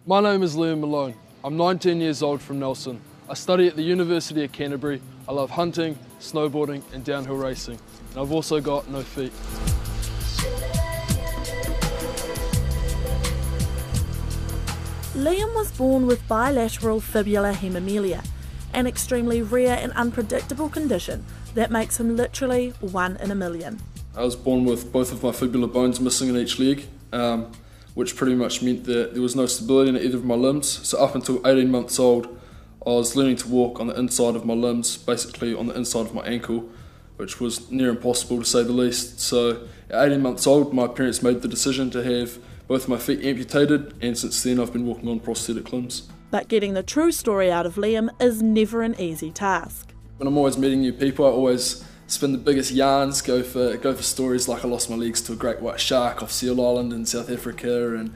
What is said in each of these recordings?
My name is Malone. I'm 19 years old from Nelson. I study at the University of Canterbury. I love hunting, snowboarding and downhill racing. And I've also got no feet. Liam was born with bilateral fibular hemimelia, an extremely rare and unpredictable condition that makes him literally 1 in a million. I was born with both of my fibular bones missing in each leg, which pretty much meant that there was no stability in either of my limbs. So up until 18 months old, I was learning to walk on the inside of my limbs, basically on the inside of my ankle, which was near impossible to say the least. So at 18 months old, my parents made the decision to have both my feet amputated, and since then I've been walking on prosthetic limbs. But getting the true story out of Liam is never an easy task. When I'm always meeting new people, I always spin the biggest yarns, go for stories like I lost my legs to a great white shark off Seal Island in South Africa, and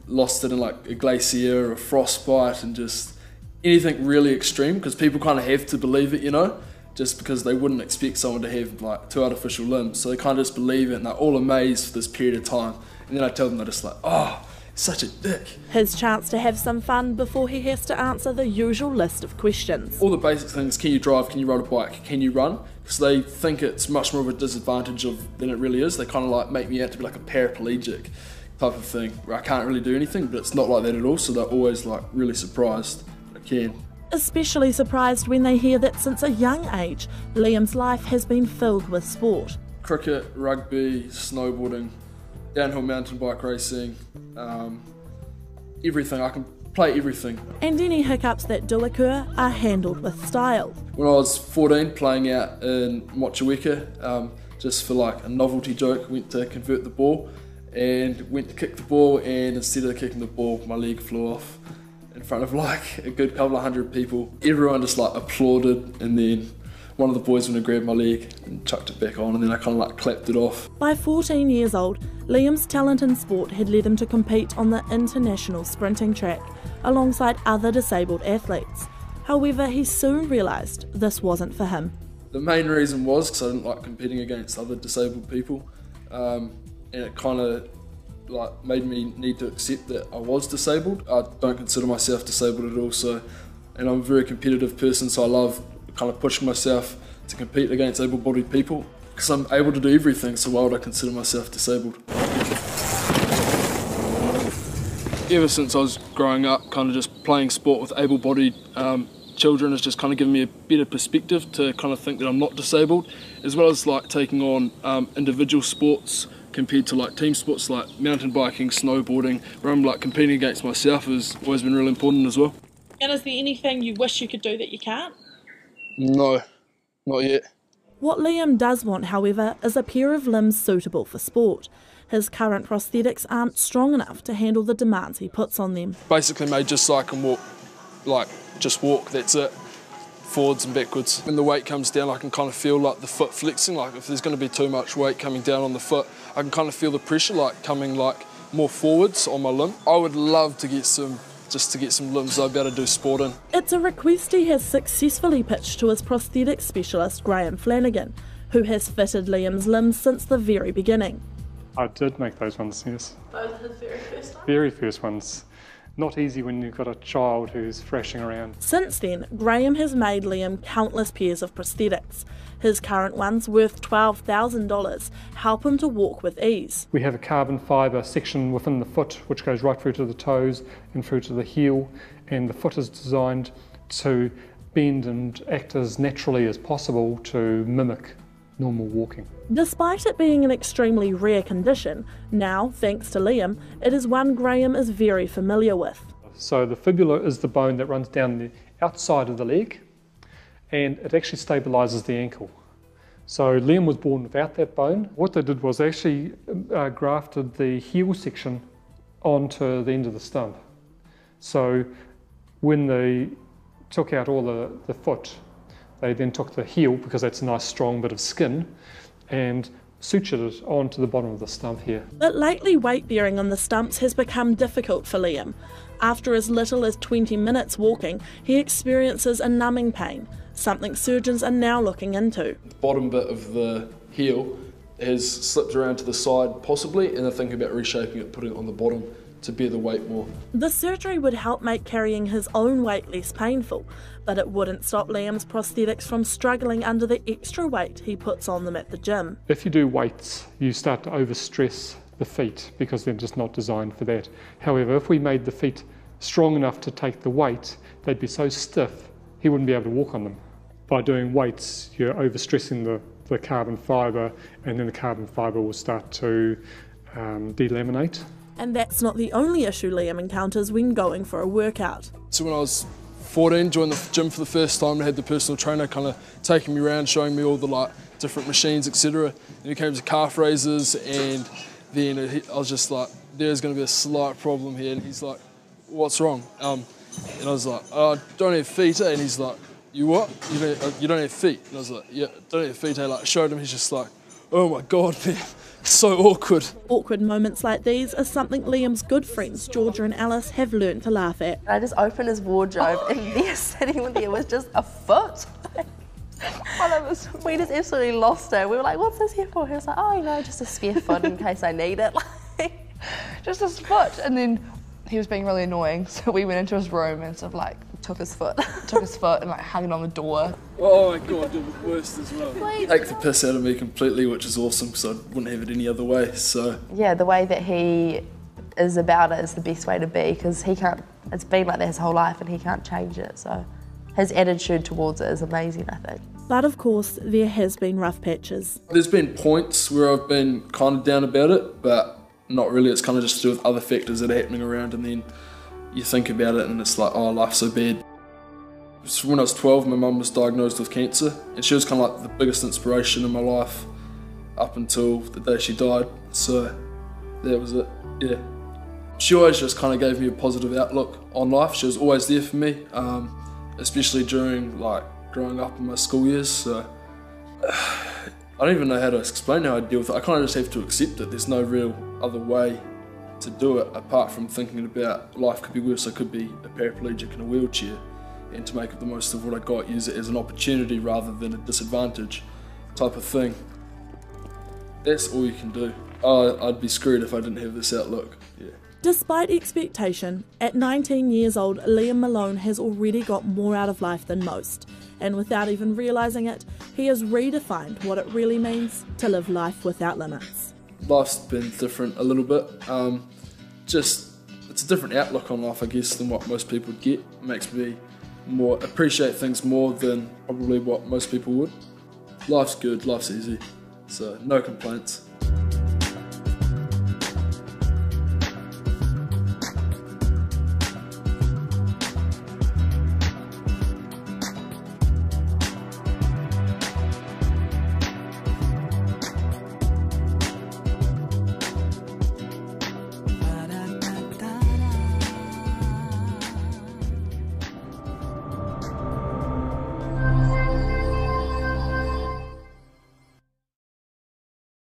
lost it in like a glacier or a frostbite, and just anything really extreme, because people kind of have to believe it, you know, just because they wouldn't expect someone to have like 2 artificial limbs. So they kind of just believe it, and they're all amazed for this period of time. And then I tell them, they're just like, oh, such a dick. His chance to have some fun before he has to answer the usual list of questions. All the basic things: can you drive, can you ride a bike, can you run? Because they think it's much more of a disadvantage than it really is. They kind of like make me out to be like a paraplegic type of thing, where I can't really do anything, but it's not like that at all. So they're always like really surprised that I can. Especially surprised when they hear that since a young age, Liam's life has been filled with sport. Cricket, rugby, snowboarding, downhill mountain bike racing, everything. I can play everything. And any hiccups that do occur are handled with style. When I was 14, playing out in Motueka, just for like a novelty joke, went to convert the ball and went to kick the ball, and instead of kicking the ball, my leg flew off in front of like a good couple of hundred people. Everyone just like applauded, and then one of the boys went and grabbed my leg and chucked it back on, and then I kind of like clapped it off. By 14 years old, Liam's talent in sport had led him to compete on the international sprinting track alongside other disabled athletes. However, he soon realised this wasn't for him. The main reason was because I didn't like competing against other disabled people, and it kind of like made me need to accept that I was disabled. I don't consider myself disabled at all, and I'm a very competitive person, so I love kind of pushing myself to compete against able-bodied people, because I'm able to do everything, so why would I consider myself disabled? Ever since I was growing up, kind of just playing sport with able-bodied children has just kind of given me a better perspective to kind of think that I'm not disabled, as well as like taking on individual sports compared to like team sports like mountain biking, snowboarding, where I'm like competing against myself, has always been really important as well. And is there anything you wish you could do that you can't? No, not yet. What Liam does want, however, is a pair of limbs suitable for sport. His current prosthetics aren't strong enough to handle the demands he puts on them. Basically made just so I can walk, just walk, that's it. Forwards and backwards. When the weight comes down, I can kind of feel like the foot flexing, like if there's going to be too much weight coming down on the foot, I can kind of feel the pressure like coming like more forwards on my limb. I would love to get some limbs I'd be able to do sport in. It's a request he has successfully pitched to his prosthetic specialist Graham Flanagan, who has fitted Liam's limbs since the very beginning. I did make those ones, yes. Those are his very first ones? Very first ones. Not easy when you've got a child who's thrashing around. Since then, Graham has made Liam countless pairs of prosthetics. His current ones, worth $12,000, help him to walk with ease. We have a carbon fibre section within the foot which goes right through to the toes and through to the heel, and the foot is designed to bend and act as naturally as possible to mimic normal walking. Despite it being an extremely rare condition, now, thanks to Liam, it is one Graham is very familiar with. So the fibula is the bone that runs down the outside of the leg, and it actually stabilises the ankle. So Liam was born without that bone. What they did was actually grafted the heel section onto the end of the stump. So when they took out all the foot, they then took the heel, because that's a nice strong bit of skin, and sutured it onto the bottom of the stump here. But lately, weight bearing on the stumps has become difficult for Liam. After as little as 20 minutes walking, he experiences a numbing pain, something surgeons are now looking into. The bottom bit of the heel has slipped around to the side possibly, and they're thinking about reshaping it, putting it on the bottom to bear the weight more. The surgery would help make carrying his own weight less painful, but it wouldn't stop Liam's prosthetics from struggling under the extra weight he puts on them at the gym. If you do weights, you start to overstress the feet because they're just not designed for that. However, if we made the feet strong enough to take the weight, they'd be so stiff he wouldn't be able to walk on them. By doing weights, you're overstressing the carbon fibre, and then the carbon fibre will start to delaminate. And that's not the only issue Liam encounters when going for a workout. So when I was 14, joined the gym for the first time, I had the personal trainer kind of taking me around, showing me all the different machines, etc. And he came to calf raises, and then I was just like, there's going to be a slight problem here. And he's like, what's wrong? And I was like, I don't have feet, eh? And he's like, you what? You don't have feet? And I was like, yeah, don't have feet, eh? Like, showed him, he's just like, oh my God, man. So awkward. Awkward moments like these are something Liam's good friends Georgia and Alice have learned to laugh at. I just opened his wardrobe and there, sitting there was just a foot. We just absolutely lost it. We were like, what's this here for? He was like, oh, you know, just a spare foot in case I need it. Just his foot. And then he was being really annoying, so we went into his room and sort of Took his foot. and hung it on the door. Oh my God, it was worst as well. Take the piss out of me completely, which is awesome because I wouldn't have it any other way. So yeah, the way that he is about it is the best way to be, because it's been like that his whole life and he can't change it. So his attitude towards it is amazing, I think. But of course, there has been rough patches. There's been points where I've been kind of down about it, but not really. It's kind of just to do with other factors that are happening around, and then you think about it and it's like, oh, life's so bad. So when I was 12, my mum was diagnosed with cancer, and she was kind of like the biggest inspiration in my life up until the day she died. So that was it, yeah. She always just kind of gave me a positive outlook on life. She was always there for me, especially during growing up in my school years. So I don't even know how to explain how I deal with it. I kind of just have to accept it. There's no real other way to do it apart from thinking about life could be worse. I could be a paraplegic in a wheelchair, and to make the most of what I got, use it as an opportunity rather than a disadvantage type of thing. That's all you can do. I'd be screwed if I didn't have this outlook. Yeah. Despite expectation, at 19 years old, Liam Malone has already got more out of life than most, and without even realising it, he has redefined what it really means to live life without limits. Life's been different a little bit. It's a different outlook on life, I guess, than what most people would get. It makes me appreciate things more than probably what most people would. Life's good, life's easy, so no complaints.